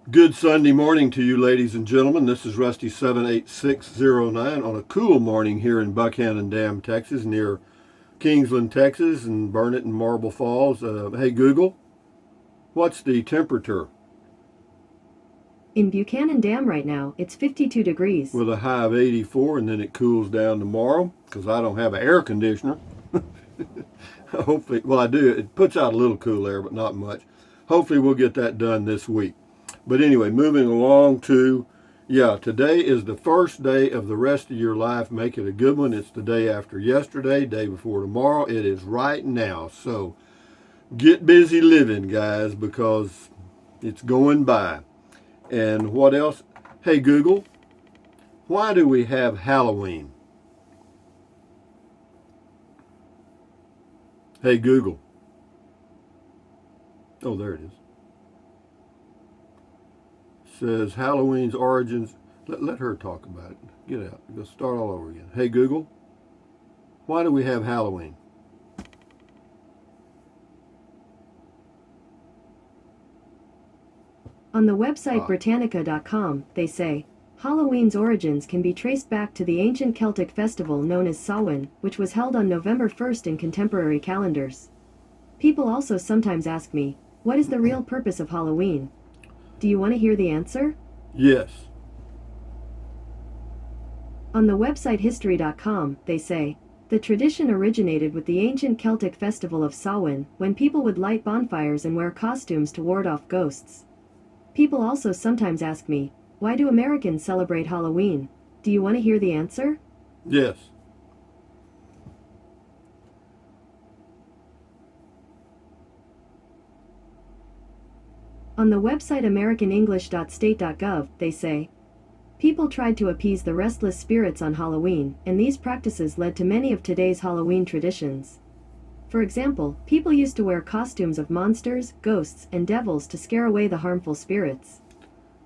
Good Sunday morning to you, ladies and gentlemen. This is Rusty 78609 on a cool morning here in Buckhannon Dam, Texas, near Kingsland, Texas, and Burnett and Marble Falls. Hey, Google, what's the temperature? In Buchanan Dam right now, it's 52 degrees. With a high of 84, and then it cools down tomorrow because I don't have an air conditioner. Hopefully, well, I do. It puts out a little cool air, but not much. Hopefully, we'll get that done this week. But anyway, moving along to, today is the first day of the rest of your life. Make it a good one. It's the day after yesterday, day before tomorrow. It is right now. So get busy living, guys, because it's going by. And what else? Hey, Google, why do we have Halloween? Hey, Google. Oh, there it is. Says Halloween's origins. Let her talk about it. Get out. Go start all over again. Hey, Google, why do we have Halloween? On the website Britannica.com, they say, Halloween's origins can be traced back to the ancient Celtic festival known as Samhain, which was held on November 1st in contemporary calendars. People also sometimes ask me, what is the real purpose of Halloween? Do you want to hear the answer? Yes. On the website History.com, they say, the tradition originated with the ancient Celtic festival of Samhain, when people would light bonfires and wear costumes to ward off ghosts. People also sometimes ask me, why do Americans celebrate Halloween? Do you want to hear the answer? Yes. On the website AmericanEnglish.state.gov, they say, people tried to appease the restless spirits on Halloween, and these practices led to many of today's Halloween traditions. For example, people used to wear costumes of monsters, ghosts, and devils to scare away the harmful spirits.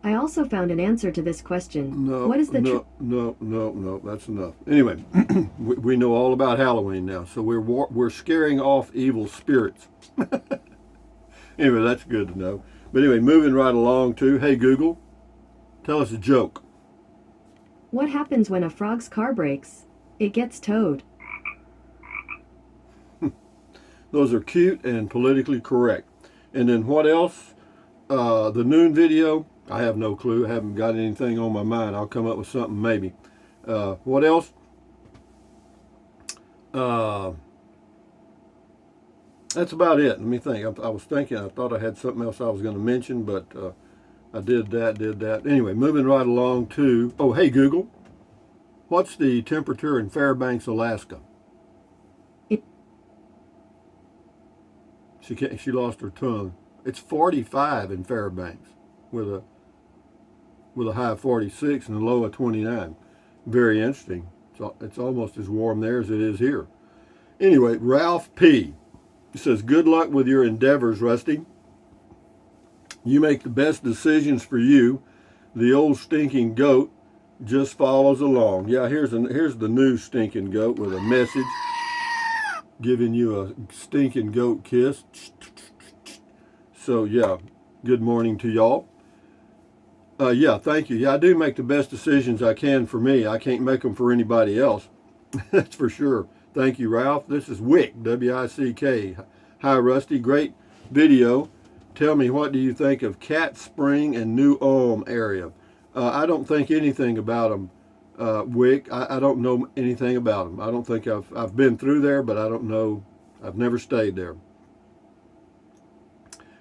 I also found an answer to this question. What is the No, that's enough. Anyway, we know all about Halloween now, so we're scaring off evil spirits. Anyway, that's good to know. But anyway, moving right along to, hey, Google, tell us a joke. What happens when a frog's car breaks? It gets towed. Those are cute and politically correct. And then what else? The noon video, I have no clue. I haven't got anything on my mind. I'll come up with something maybe. What else? That's about it. Let me think. I was thinking, I thought I had something else I was going to mention, but I did that. Anyway, moving right along to, oh, hey, Google, what's the temperature in Fairbanks, Alaska? She lost her tongue. It's 45 in Fairbanks with a high of 46 and a low of 29. Very interesting. It's almost as warm there as it is here. Anyway, Ralph P. says, good luck with your endeavors, Rusty. You make the best decisions for you. The old stinking goat just follows along. Yeah, here's the new stinking goat with a message giving you a stinking goat kiss. So yeah, good morning to y'all. Thank you. Yeah, I do make the best decisions I can for me. I can't make them for anybody else. That's for sure. Thank you, Ralph. This is Wick, W-I-C-K. Hi, Rusty. Great video. Tell me, what do you think of Cat Spring and New Ulm area? I don't think anything about them, Wick. I don't know anything about them. I don't think I've been through there, but I don't know. I've never stayed there.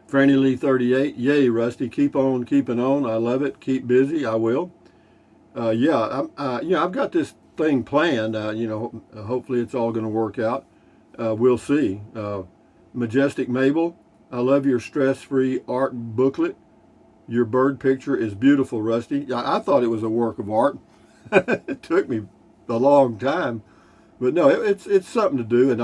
Franny Lee 38. Yay, Rusty. Keep on keeping on. I love it. Keep busy. I will. I've got this thing planned. Hopefully it's all going to work out. We'll see. Majestic Mabel, I love your stress-free art booklet. Your bird picture is beautiful, Rusty. I thought it was a work of art. It took me a long time, but no, it's something to do, and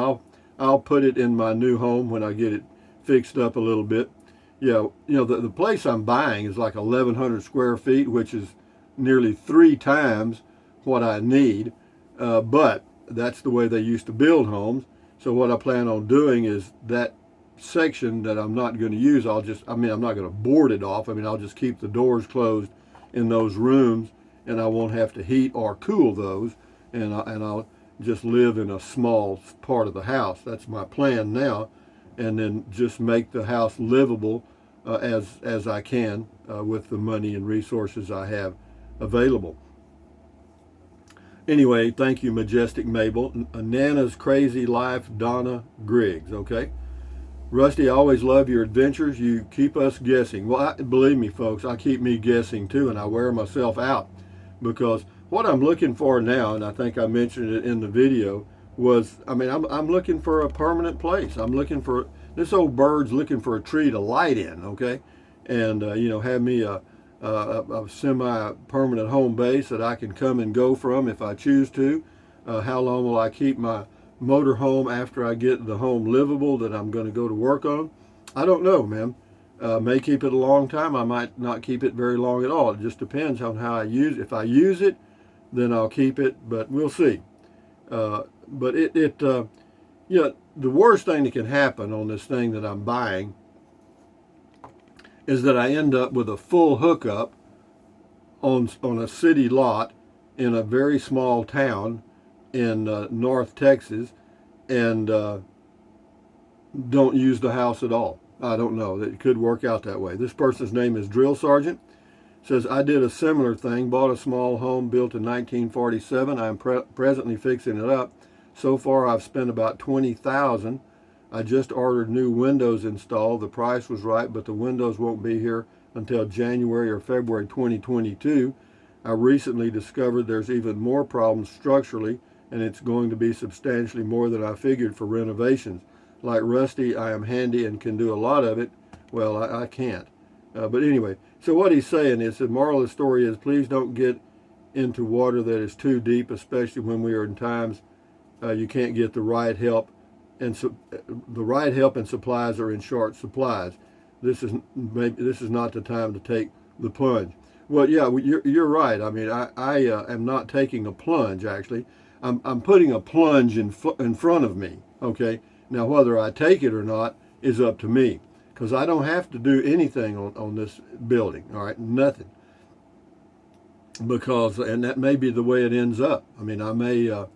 I'll put it in my new home when I get it fixed up a little bit. Yeah, the place I'm buying is like 1,100 square feet, which is nearly 3 times what I need, but that's the way they used to build homes. So what I plan on doing is that section that I'm not going to use, I'm not going to board it off. I mean, I'll just keep the doors closed in those rooms, and I won't have to heat or cool those, and I'll just live in a small part of the house. That's my plan now, and then just make the house livable as I can with the money and resources I have available. Anyway, thank you, Majestic Mabel. Nana's Crazy Life, Donna Griggs. Okay. Rusty, I always love your adventures. You keep us guessing. Well, believe me, folks, I keep me guessing too, and I wear myself out because what I'm looking for now, and I think I mentioned it in the video, was I'm looking for a permanent place. I'm looking for this old bird's looking for a tree to light in. Okay, and have me a semi-permanent home base that I can come and go from if I choose to. How long will I keep my motor home after I get the home livable that I'm going to go to work on? I don't know, man. May keep it a long time. I might not keep it very long at all. It just depends on how I use it. If I use it, then I'll keep it, but we'll see. But the worst thing that can happen on this thing that I'm buying is that I end up with a full hookup on a city lot in a very small town in North Texas, and don't use the house at all. I don't know. It could work out that way. This person's name is Drill Sergeant. Says, I did a similar thing, bought a small home built in 1947. I'm presently fixing it up. So far, I've spent about $20,000. I just ordered new windows installed. The price was right, but the windows won't be here until January or February 2022. I recently discovered there's even more problems structurally, and it's going to be substantially more than I figured for renovations. Like Rusty, I am handy and can do a lot of it. Well, I can't. But anyway, so what he's saying is the moral of the story is please don't get into water that is too deep, especially when we are in times you can't get the right help, and the right help and supplies are in short supplies. This is not the time to take the plunge. Well, yeah, you're right. I mean, I am not taking a plunge. Actually, I'm putting a plunge in front of me. Okay, now whether I take it or not is up to me, because I don't have to do anything on this building. All right, nothing. And that may be the way it ends up. I mean, I may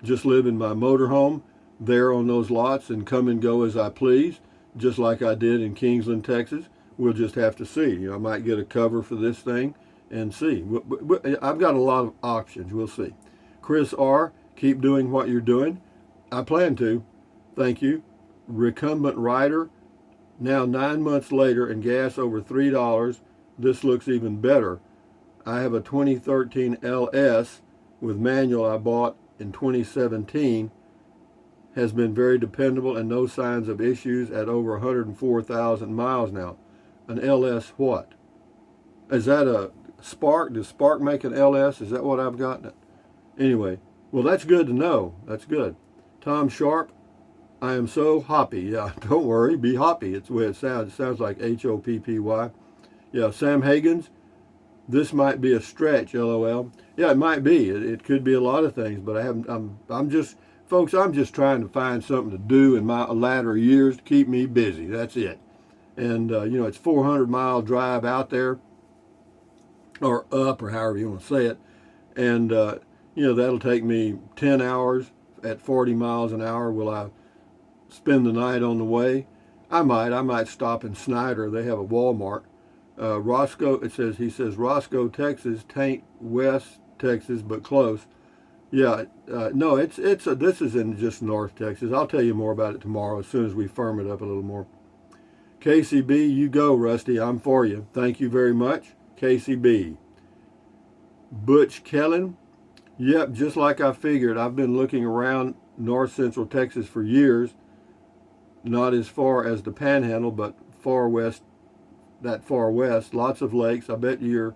just live in my motorhome there on those lots and come and go as I please, just like I did in Kingsland, Texas. We'll just have to see. I might get a cover for this thing and see. I've got a lot of options. We'll see. Chris R., keep doing what you're doing. I plan to. Thank you. Recumbent Rider, now 9 months later and gas over $3. This looks even better. I have a 2013 LS with manual I bought in 2017. Has been very dependable and no signs of issues at over 104,000 miles now. An LS what? Is that a Spark? Does Spark make an LS? Is that what I've got? Anyway, well, that's good to know. That's good. Tom Sharp, I am so hoppy. Yeah, don't worry, be hoppy. It's the way it sounds. It sounds like Hoppy. Yeah, Sam Hagens, this might be a stretch, LOL. Yeah, it might be. It could be a lot of things, but I'm just trying to find something to do in my latter years to keep me busy. That's it. And, it's 400-mile drive out there, or up, or however you want to say it. And, that'll take me 10 hours at 40 miles an hour. Will I spend the night on the way? I might stop in Snyder. They have a Walmart. Roscoe, he says, Roscoe, Texas, tain't West Texas, but close. Yeah, no, this is in just North Texas. I'll tell you more about it tomorrow as soon as we firm it up a little more. KCB, you go, Rusty. I'm for you. Thank you very much. KCB. Butch Kellen. Yep, just like I figured. I've been looking around North Central Texas for years. Not as far as the Panhandle, but far west. Lots of lakes. I bet you're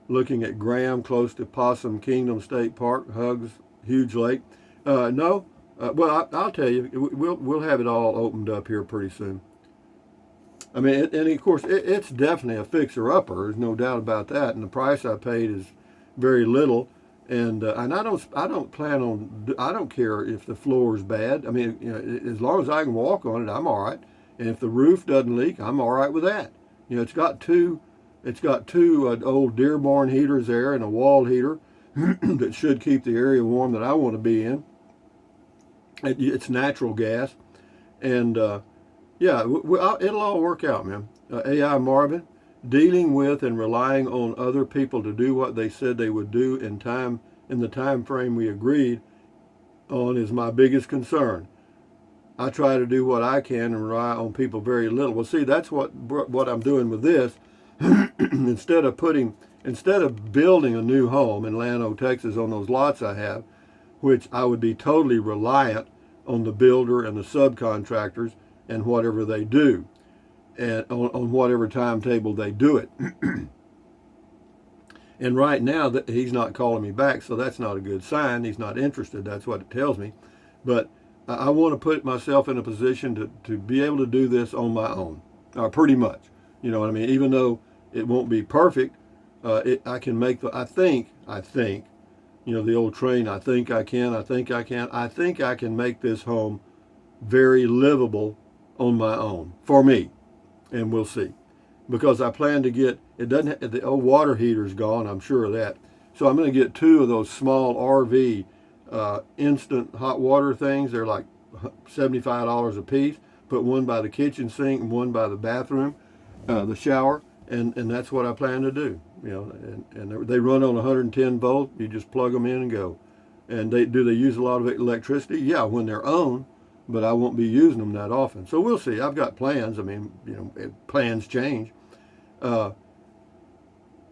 looking at Graham, close to Possum Kingdom State Park. Hugs, huge lake. No. Well, I'll tell you, we'll have it all opened up here pretty soon. I mean, and of course, it's definitely a fixer-upper. There's no doubt about that. And the price I paid is very little. And I don't care if the floor is bad. I mean, as long as I can walk on it, I'm all right. And if the roof doesn't leak, I'm all right with that. You know, it's got two old Dearborn heaters there and a wall heater that should keep the area warm that I want to be in. It's natural gas, and yeah, it'll all work out, man. AI Marvin, dealing with and relying on other people to do what they said they would do in the time frame we agreed on is my biggest concern. I try to do what I can and rely on people very little. Well, see, that's what I'm doing with this. instead of building a new home in Llano, Texas, on those lots I have, which I would be totally reliant on the builder and the subcontractors and whatever they do, and on whatever timetable they do it. And right now, he's not calling me back, so that's not a good sign. He's not interested. That's what it tells me. But I want to put myself in a position to be able to do this on my own, pretty much. You know what I mean? Even though it won't be perfect, I can make I think, you know, the old train, I think I can make this home very livable on my own, for me. And we'll see. Because I plan to get, the old water heater's gone, I'm sure of that. So I'm going to get 2 of those small RV instant hot water things. They're like $75 a piece. Put one by the kitchen sink and one by the bathroom, the shower, and that's what I plan to do. You know, and they run on 110 volt. You just plug them in and go. And they use a lot of electricity? Yeah, when they're on, but I won't be using them that often. So we'll see. I've got plans. I mean, you know, plans change.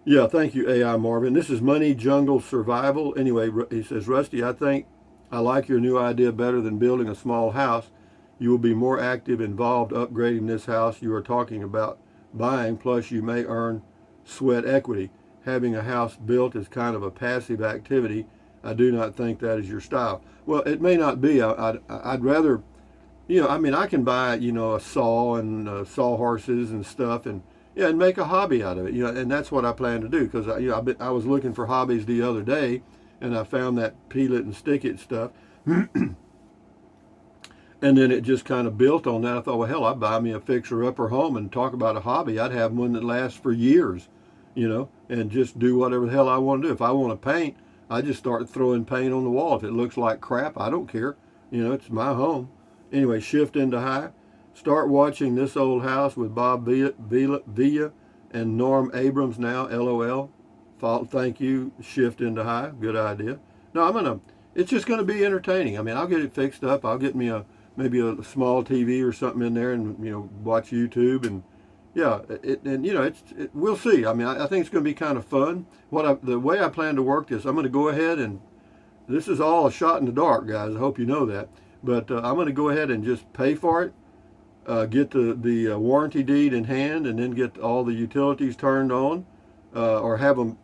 Yeah, thank you, AI Marvin. This is Money Jungle Survival. Anyway, he says, Rusty, I think I like your new idea better than building a small house. You will be more active, involved, upgrading this house you are talking about buying, plus you may earn sweat equity. Having a house built is kind of a passive activity. I do not think that is your style. Well, it may not be. I'd rather, you know, I mean, I can buy, you know, a saw and sawhorses and stuff, and yeah, and make a hobby out of it, you know, and that's what I plan to do, because I was looking for hobbies the other day, and I found that peel it and stick it stuff, and then it just kind of built on that. I thought, well, hell, I'd buy me a fixer-upper home and talk about a hobby. I'd have one that lasts for years, you know, and just do whatever the hell I want to do. If I want to paint, I just start throwing paint on the wall. If it looks like crap, I don't care. You know, it's my home. Anyway, shift into high. Start watching This Old House with Bob Villa and Norm Abrams now, LOL. Thank you, shift into high. Good idea. No, it's just going to be entertaining. I mean, I'll get it fixed up. I'll get me maybe a small TV or something in there and, you know, watch YouTube. And yeah, you know, we'll see. I mean, I think it's going to be kind of fun. The way I plan to work this, I'm going to go ahead and, this is all a shot in the dark, guys. I hope you know that. But I'm going to go ahead and just pay for it. Get the warranty deed in hand, and then get all the utilities turned on, or have them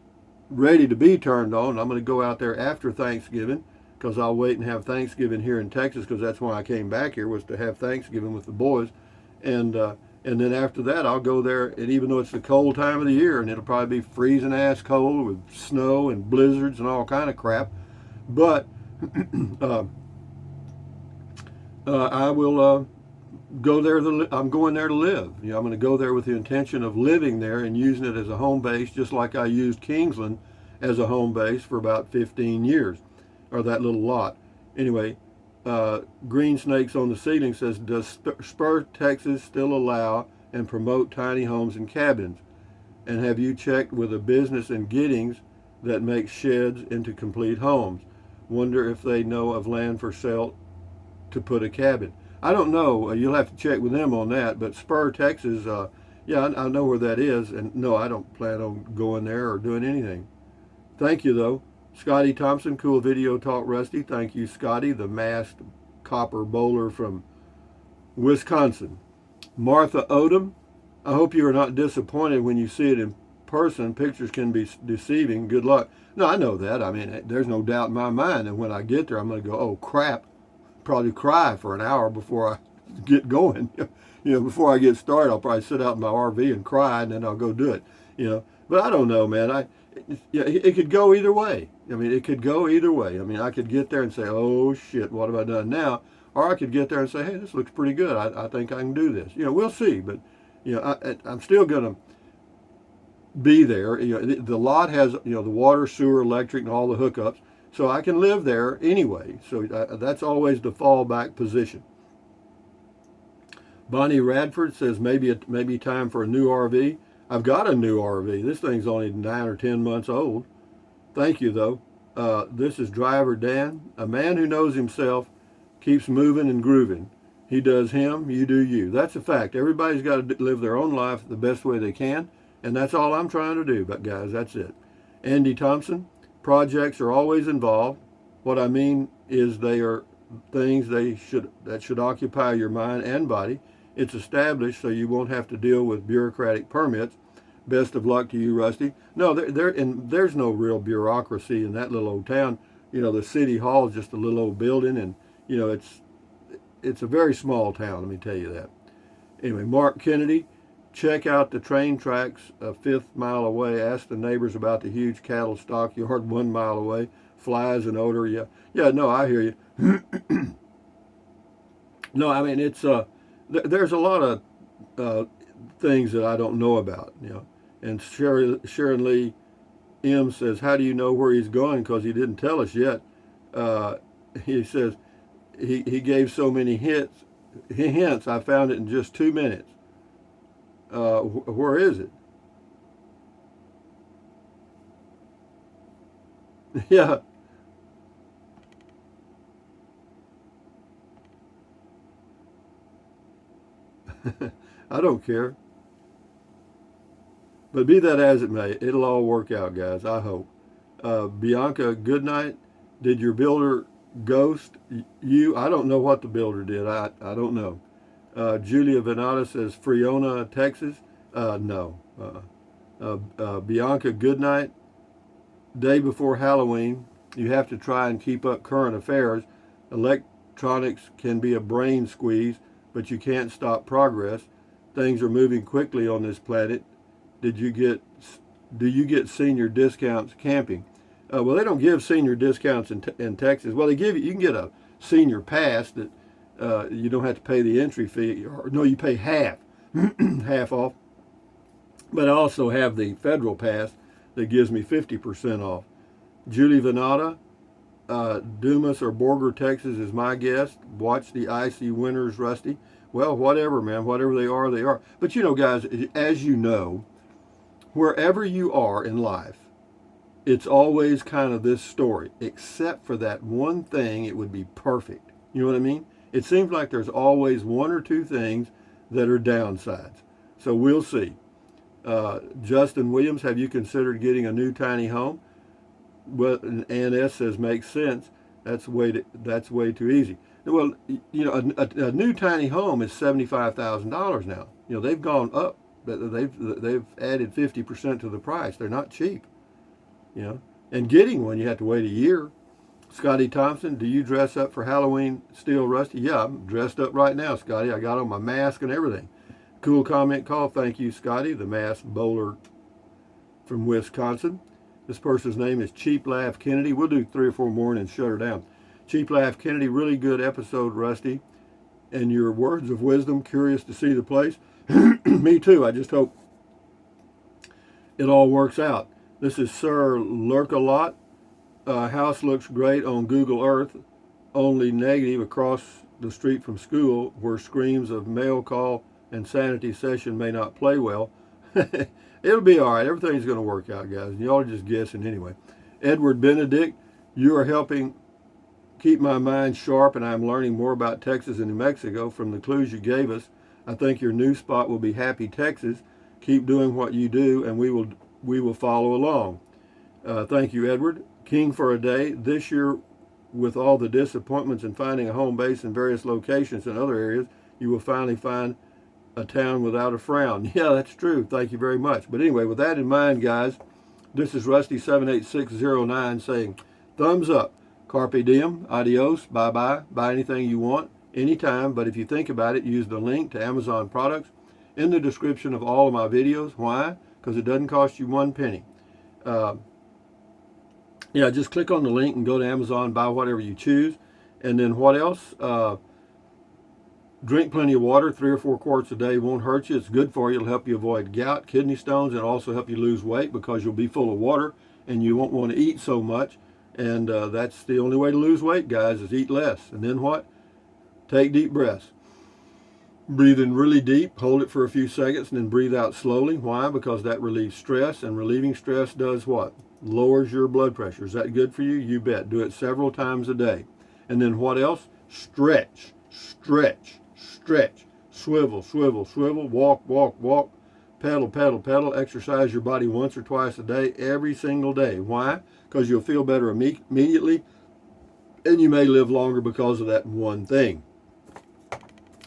ready to be turned on. I'm going to go out there after Thanksgiving, because I'll wait and have Thanksgiving here in Texas, because that's why I came back here, was to have Thanksgiving with the boys. And then after that, I'll go there, and even though it's the cold time of the year, and it'll probably be freezing ass cold with snow and blizzards and all kind of crap, but I will go there. I'm going there to live. You know, I'm going to go there with the intention of living there and using it as a home base, just like I used Kingsland as a home base for about 15 years, or that little lot. Anyway, Green Snakes on the Ceiling says, does Spur, Texas still allow and promote tiny homes and cabins? And have you checked with a business in Giddings that makes sheds into complete homes? Wonder if they know of land for sale to put a cabin. I don't know. You'll have to check with them on that. But Spur, Texas, yeah, I know where that is. And no, I don't plan on going there or doing anything. Thank you, though. Scotty Thompson, cool video talk, Rusty. Thank you, Scotty, the masked copper bowler from Wisconsin. Martha Odom, I hope you are not disappointed when you see it in person. Pictures can be deceiving. Good luck. No, I know that. I mean, there's no doubt in my mind that when I get there, I'm going to go, oh, crap. Probably cry for an hour before I get going. You know, before I get started, I'll probably sit out in my RV and cry, and then I'll go do it. You know, but I don't know, man. It could go either way. I mean, it could go either way. I mean, I could get there and say, oh shit, what have I done now? or I could get there and say, hey, this looks pretty good. I think I can do this. We'll see. But I'm still going to be there. The lot has the water, sewer, electric, and all the hookups, so I can live there anyway. So that's always the fallback position. Bonnie Radford says maybe time for a new RV. I've got a new RV. This thing's only 9 or 10 months old. Thank you though. This is Driver Dan. A man who knows himself keeps moving and grooving. He does him, you do you. That's a fact. Everybody's got to live their own life the best way they can, and that's all I'm trying to do. But guys, that's it. Andy Thompson, projects are always involved. What I mean is they are things that should occupy your mind and body. It's established so you won't have to deal with bureaucratic permits. Best of luck to you, Rusty. No, there's no real bureaucracy in that little old town. The city hall is just a little old building, and it's a very small town, let me tell you that. Anyway, Mark Kennedy, check out the train tracks a fifth mile away. Ask the neighbors about the huge cattle stockyard 1 mile away. Flies and odor. Yeah, no, I hear you. No, I mean, it's there's a lot of things that I don't know about, And Sharon Lee M says, how do you know where he's going? Because he didn't tell us yet. He says he gave so many hints. I found it in just 2 minutes. Where is it? Yeah. I don't care. But be that as it may, it'll all work out, guys. I hope. Bianca, good night. Did your builder ghost you? I don't know what the builder did. I don't know. Julia Venata says, Friona, Texas. No. Bianca, good night. Day before Halloween, you have to try and keep up current affairs. Electronics can be a brain squeeze, but you can't stop progress. Things are moving quickly on this planet. Do you get senior discounts camping? Well, they don't give senior discounts in Texas. Well, you can get a senior pass that you don't have to pay the entry fee. Or, no, you pay half, half off. But I also have the federal pass that gives me 50% off. Julie Venata, Dumas or Borger, Texas is my guest. Watch the icy winters, Rusty. Well, whatever, man. Whatever they are, they are. But guys, as you know, wherever you are in life, it's always kind of this story. Except for that one thing, it would be perfect. You know what I mean? It seems like there's always one or two things that are downsides. So we'll see. Justin Williams, have you considered getting a new tiny home? Well, Ann S says makes sense. That's way too easy. Well, a new tiny home is $75,000 now. They've gone up. They've added 50% to the price. They're not cheap. And getting one, you have to wait a year. Scotty Thompson, do you dress up for Halloween still, Rusty? Yeah, I'm dressed up right now, Scotty. I got on my mask and everything. Cool comment call. Thank you, Scotty, the masked bowler from Wisconsin. This person's name is Cheap Laugh Kennedy. We'll do 3 or 4 more and shut her down. Cheap Laugh Kennedy, really good episode, Rusty. And your words of wisdom, curious to see the place. Me too. I just hope it all works out. This is Sir Lurkalot. House looks great on Google Earth. Only negative across the street from school, where screams of mail call and sanity session may not play well. It'll be all right. Everything's going to work out, guys. Y'all are just guessing anyway. Edward Benedict, you are helping keep my mind sharp, and I'm learning more about Texas and New Mexico from the clues you gave us. I think your new spot will be Happy Texas. Keep doing what you do, and we will follow along. Thank you, Edward. King for a day. This year, with all the disappointments in finding a home base in various locations in other areas, you will finally find a town without a frown. Yeah, that's true. Thank you very much. But anyway, with that in mind, guys, this is Rusty78609 saying, thumbs up. Carpe diem. Adios. Bye-bye. Buy anything you want, anytime. But if you think about it, use the link to Amazon products in the description of all of my videos. Why? Because it doesn't cost you 1 penny. Just click on the link and go to Amazon, buy whatever you choose. And then what else? Drink plenty of water. 3 or 4 quarts a day won't hurt you. It's good for you. It'll help you avoid gout, kidney stones, and also help you lose weight because you'll be full of water and you won't want to eat so much. And that's the only way to lose weight, guys, is eat less. And then what? Take deep breaths. Breathe in really deep, hold it for a few seconds, and then breathe out slowly. Why? Because that relieves stress, and relieving stress does what? Lowers your blood pressure. Is that good for you? You bet. Do it several times a day. And then what else? Stretch, stretch, stretch. Swivel, swivel, swivel. Walk, walk, walk. Pedal, pedal, pedal. Exercise your body once or twice a day, every single day. Why? Because you'll feel better immediately, and you may live longer because of that one thing.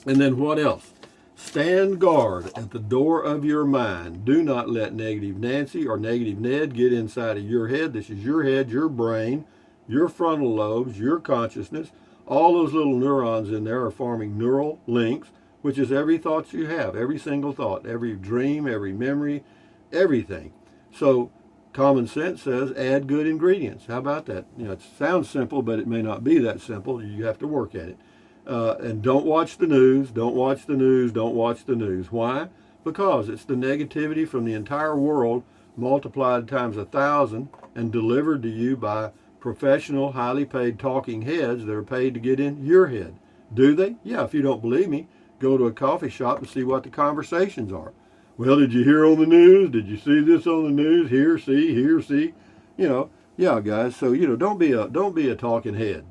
And then what else? Stand guard at the door of your mind. Do not let negative Nancy or negative Ned get inside of your head. This is your head, your brain, your frontal lobes, your consciousness. All those little neurons in there are forming neural links, which is every thought you have, every single thought, every dream, every memory, everything. So common sense says add good ingredients. How about that? It sounds simple, but it may not be that simple. You have to work at it. And don't watch the news, don't watch the news, don't watch the news. Why? Because it's the negativity from the entire world multiplied times 1,000 and delivered to you by professional, highly paid talking heads that are paid to get in your head. Do they? Yeah, if you don't believe me, go to a coffee shop and see what the conversations are. Well, did you hear on the news? Did you see this on the news? Here, see. Yeah, guys. So don't be a talking head.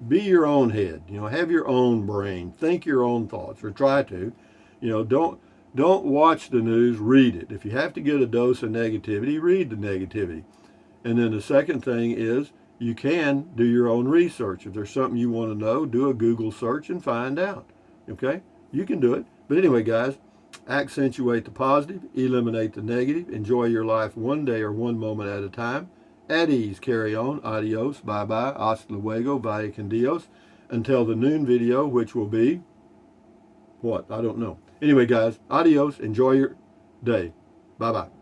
Be your own head. Have your own brain. Think your own thoughts, or try to. Don't watch the news. Read it. If you have to get a dose of negativity, read the negativity. And then the second thing is you can do your own research. If there's something you want to know, do a Google search and find out. Okay, you can do it. But anyway, guys, accentuate the positive, eliminate the negative. Enjoy your life one day or one moment at a time. At ease, carry on. Adios, bye-bye, hasta luego, vaya con Dios. Until the noon video, which will be, what? I don't know. Anyway, guys, adios. Enjoy your day. Bye-bye.